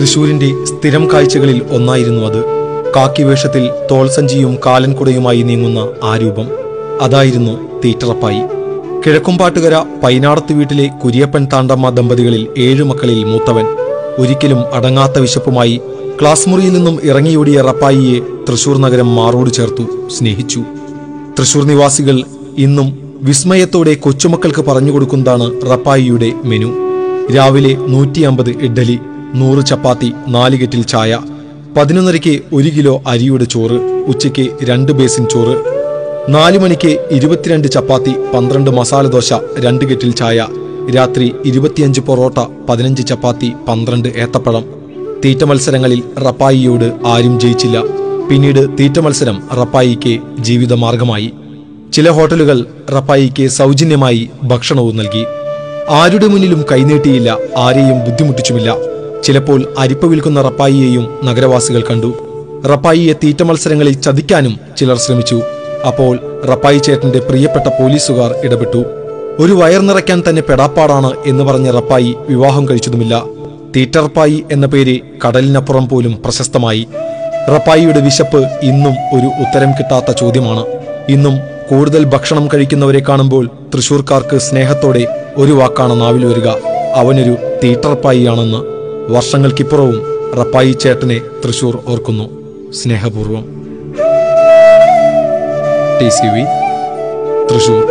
തൃശൂരിന്റെ സ്ഥിരം കാഴ്ചകളിൽ ഒന്നായിരുന്നു അത്. കാക്കി വേഷത്തിൽ തോൾസഞ്ചിയും കാലൻകുടയുമായി നീങ്ങുന്ന ആ രൂപം, അതായിരുന്നു തീറ്ററപ്പായി. കിഴക്കുംപാട്ടുകര പൈനാടത്ത് വീട്ടിലെ കുര്യപ്പൻ താണ്ടമ്മ ദമ്പതികളിൽ 7 മക്കളിൽ മൂത്തവൻ. ഒരിക്കലും അടങ്ങാത്ത വിശപ്പുമായി ക്ലാസ് മുറിയിൽ നിന്നും ഇറങ്ങിയോടിയ റപ്പായിയെ തൃശൂർ നഗരം മാറോട് ചേർത്തു, സ്നേഹിച്ചു. തൃശൂർ നിവാസികൾ ഇന്നും വിസ്മയത്തോടെ കൊച്ചുമക്കൾക്ക് പറഞ്ഞുകൊടുക്കുന്നതാണ് റപ്പായിയുടെ മെനു. രാവിലെ 150 ഇഡ്ഡലി, 100 ചപ്പാത്തി, 4 കെറ്റിൽ ചായ, 11:30 1 കിലോ അരിയുടെ ചോറ്, ഉച്ചയ്ക്ക് 2 ബേസിൻ ചോറ്, 4 മണിക്ക് 22 ചപ്പാത്തി, 12 മസാലദോശ, 2 കെറ്റിൽ ചായ, രാത്രി 25 പൊറോട്ട, 15 ചപ്പാത്തി, 12 ഏത്തപ്പഴം. തീറ്റ മത്സരങ്ങളിൽ റപ്പായിയോട് ആരും ജയിച്ചില്ല. പിന്നീട് തീറ്റ മത്സരം റപ്പായിക്ക് ജീവിതമാർഗമായി. ചില ഹോട്ടലുകൾ റപ്പായിക്ക് സൗജന്യമായി ഭക്ഷണവും നൽകി. ആരുടെ മുന്നിലും കൈനീട്ടിയില്ല, ആരെയും ബുദ്ധിമുട്ടിച്ചുമില്ല. ചിലപ്പോൾ അരിപ്പ വിൽക്കുന്ന റപ്പായിയെയും നഗരവാസികൾ കണ്ടു. റപ്പായിയെ തീറ്റ മത്സരങ്ങളിൽ ചതിക്കാനും ചിലർ ശ്രമിച്ചു. അപ്പോൾ റപ്പായി ചേട്ടന്റെ പ്രിയപ്പെട്ട പോലീസുകാർ ഇടപെട്ടു. ഒരു വയർ നിറയ്ക്കാൻ തന്നെ പെടാപ്പാടാണ് എന്ന് പറഞ്ഞ റപ്പായി വിവാഹം കഴിച്ചതുമില്ല. തീറ്ററപ്പായി എന്ന പേര് കടലിനപ്പുറം പോലും പ്രശസ്തമായി. റപ്പായിയുടെ വിശപ്പ് ഇന്നും ഒരു ഉത്തരം കിട്ടാത്ത ചോദ്യമാണ്. ഇന്നും കൂടുതൽ ഭക്ഷണം കഴിക്കുന്നവരെ കാണുമ്പോൾ തൃശൂർക്കാർക്ക് സ്നേഹത്തോടെ ഒരു വാക്കാണ് നാവിൽ വരിക: അവനൊരു തീറ്ററപ്പായിയാണെന്ന്. വർഷങ്ങൾക്കിപ്പുറവും റപ്പായി ചേട്ടനെ തൃശൂർ ഓർക്കുന്നു സ്നേഹപൂർവം. TCV, തൃശൂർ.